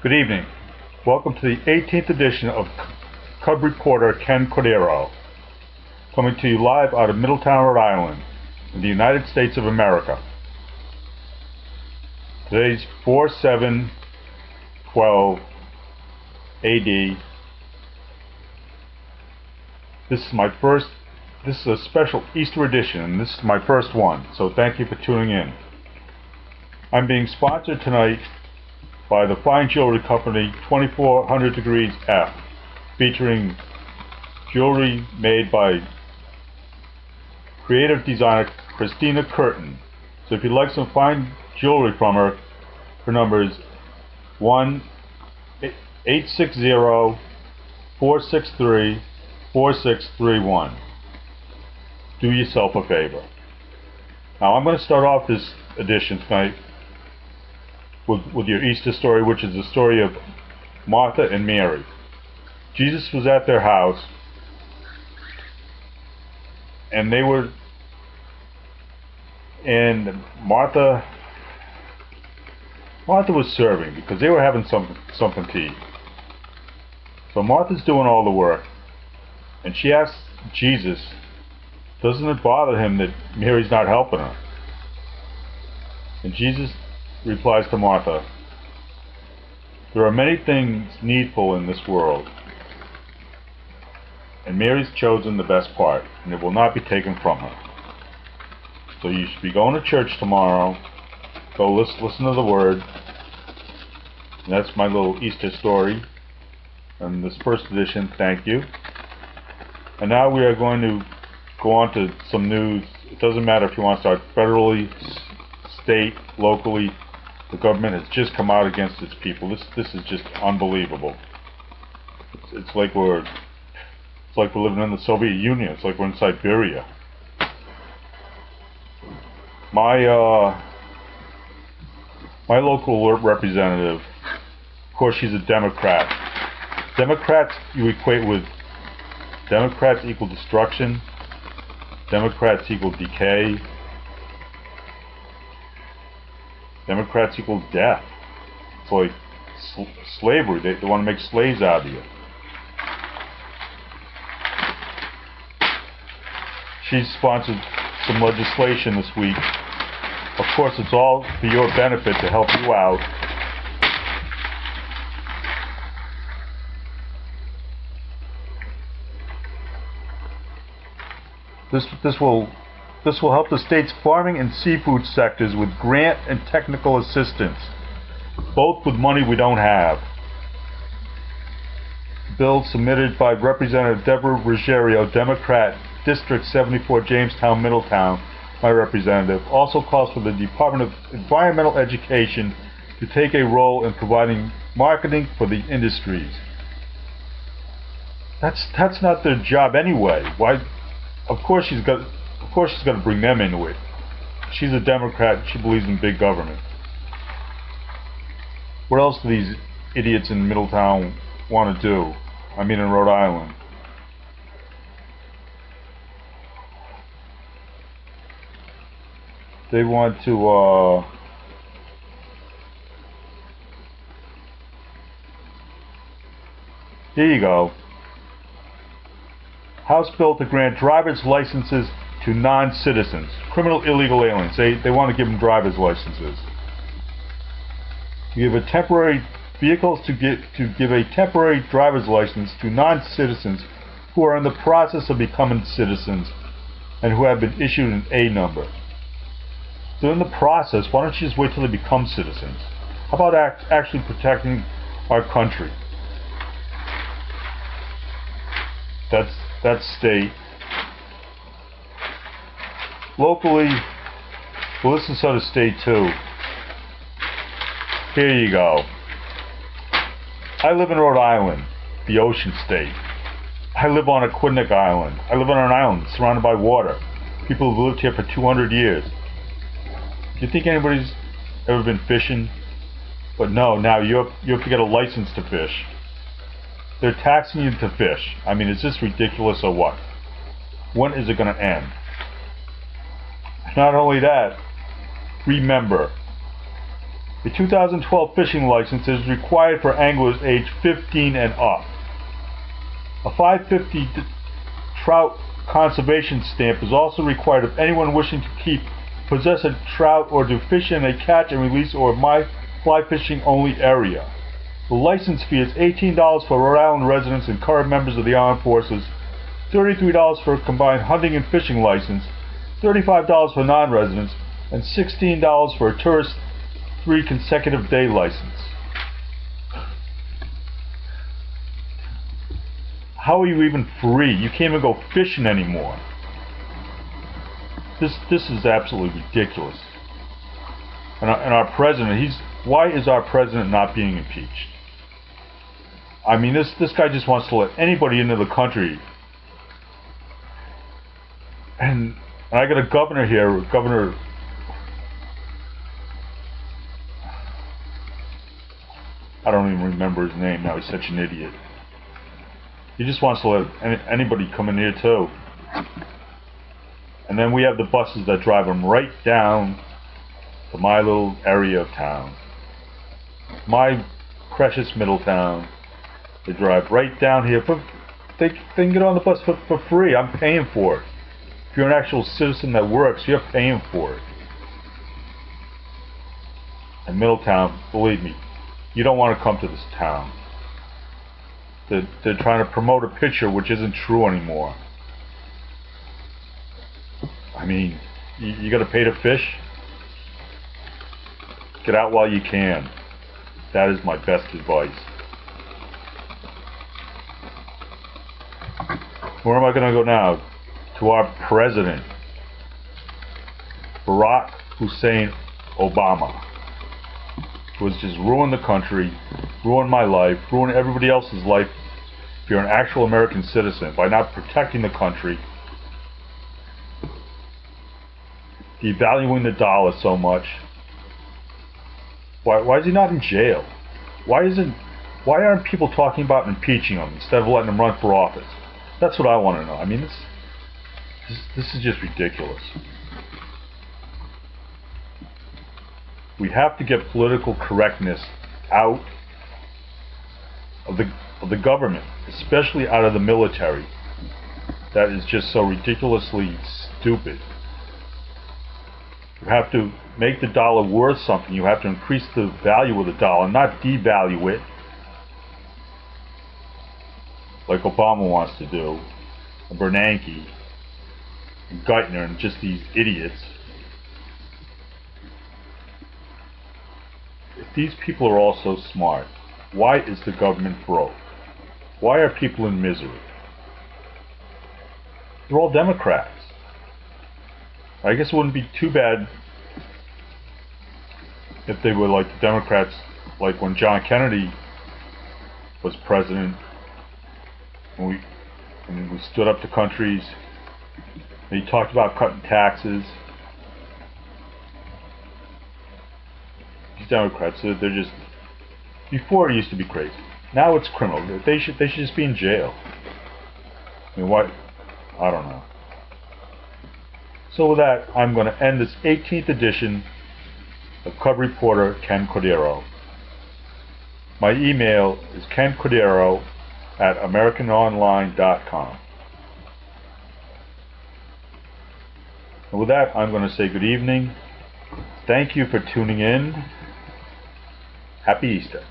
Good evening. Welcome to the 18th edition of Cub Reporter Ken Cordero, coming to you live out of Middletown, Rhode Island, in the United States of America. Today's 4/7/12 AD. This is a special Easter edition, and this is my first one, so thank you for tuning in. I'm being sponsored tonight by the fine jewelry company 2400 Degrees F, featuring jewelry made by creative designer Christina Curtin. So if you'd like some fine jewelry from her, her number is 1-860-463-4631. Do yourself a favor. Now I'm going to start off this edition tonight with your Easter story, which is the story of Martha and Mary. Jesus was at their house, and Martha was serving because they were having something to eat. So Martha's doing all the work, and she asks Jesus, doesn't it bother him that Mary's not helping her? And Jesus replies to Martha, there are many things needful in this world, and Mary's chosen the best part, and it will not be taken from her. So you should be going to church tomorrow. Go listen to the word. And that's my little Easter story in this first edition. Thank you. And now we are going to go on to some news. It doesn't matter if you want to start federally, state, locally. The government has just come out against its people. This is just unbelievable. It's like we're living in the Soviet Union. It's like we're in Siberia. My local representative, of course, she's a Democrat. Democrats you equate with Democrats equal destruction. Democrats equal decay. Democrats equal death. It's like slavery. They want to make slaves out of you. She's sponsored some legislation this week. Of course, it's all for your benefit to help you out. This will help the state's farming and seafood sectors with grant and technical assistance, both with money we don't have. Bill submitted by Representative Deborah Ruggiero, Democrat, District 74, Jamestown, Middletown, my representative, also calls for the Department of Environmental Education to take a role in providing marketing for the industries. That's not their job anyway. Why? Of course she's got to bring them into it. She's a Democrat. She believes in big government. What else do these idiots in Middletown want to do? I mean, in Rhode Island. They want to here you go. House bill to grant driver's licenses to non-citizens, criminal illegal aliens. They want to give them driver's licenses. To give a temporary driver's license to non-citizens who are in the process of becoming citizens and who have been issued an A number. So in the process, why don't you just wait till they become citizens? How about actually protecting our country? That's state. Locally, well, this is sort of state too. Here you go. I live in Rhode Island, the ocean state. I live on Aquidneck Island. I live on an island surrounded by water. People have lived here for 200 years. Do you think anybody's ever been fishing? But no, now you have to get a license to fish. They're taxing you to fish. I mean, is this ridiculous or what? When is it going to end? Not only that, remember, A 2012 fishing license is required for anglers aged 15 and up. A 550 trout conservation stamp is also required of anyone wishing to keep, possess a trout, or to fish in a catch and release or fly fishing only area. The license fee is $18 for Rhode Island residents and current members of the armed forces, $33 for a combined hunting and fishing license, $35 for non-residents, and $16 for a tourist 3 consecutive day license. How are you even free? You can't even go fishing anymore. This is absolutely ridiculous. And our president, why is our president not being impeached? I mean, this guy just wants to let anybody into the country. And I got a governor here, Governor, I don't even remember his name now, he's such an idiot. He just wants to let anybody come in here too. And then we have the buses that drive them right down to my little area of town. My precious Middletown. They drive right down here. They can get on the bus for free. I'm paying for it. If you're an actual citizen that works, you're paying for it. And Middletown, believe me, you don't want to come to this town. They're trying to promote a picture which isn't true anymore. I mean, you got to pay to fish? Get out while you can. That is my best advice. Where am I going to go now? To our president, Barack Hussein Obama, who has just ruined the country, ruined my life, ruined everybody else's life. If you're an actual American citizen, by not protecting the country, devaluing the dollar so much. Why is he not in jail? Why aren't people talking about impeaching him instead of letting him run for office? That's what I want to know. I mean, this is just ridiculous. We have to get political correctness out of the government, especially out of the military. That is just so ridiculously stupid. You have to make the dollar worth something. You have to increase the value of the dollar, not devalue it, like Obama wants to do, and Bernanke, and Geithner, and just these idiots. If these people are all so smart, why is the government broke? Why are people in misery? They're all Democrats. I guess it wouldn't be too bad if they were like the Democrats, like when John Kennedy was president, and we stood up to countries, and he talked about cutting taxes. These Democrats, they're just, before it used to be crazy. Now it's criminal. They should just be in jail. I mean, what? I don't know. So with that, I'm going to end this 18th edition of Cub Reporter Ken Cordeiro. My email is kencordeiro@americanonline.com. And with that, I'm going to say good evening. Thank you for tuning in. Happy Easter.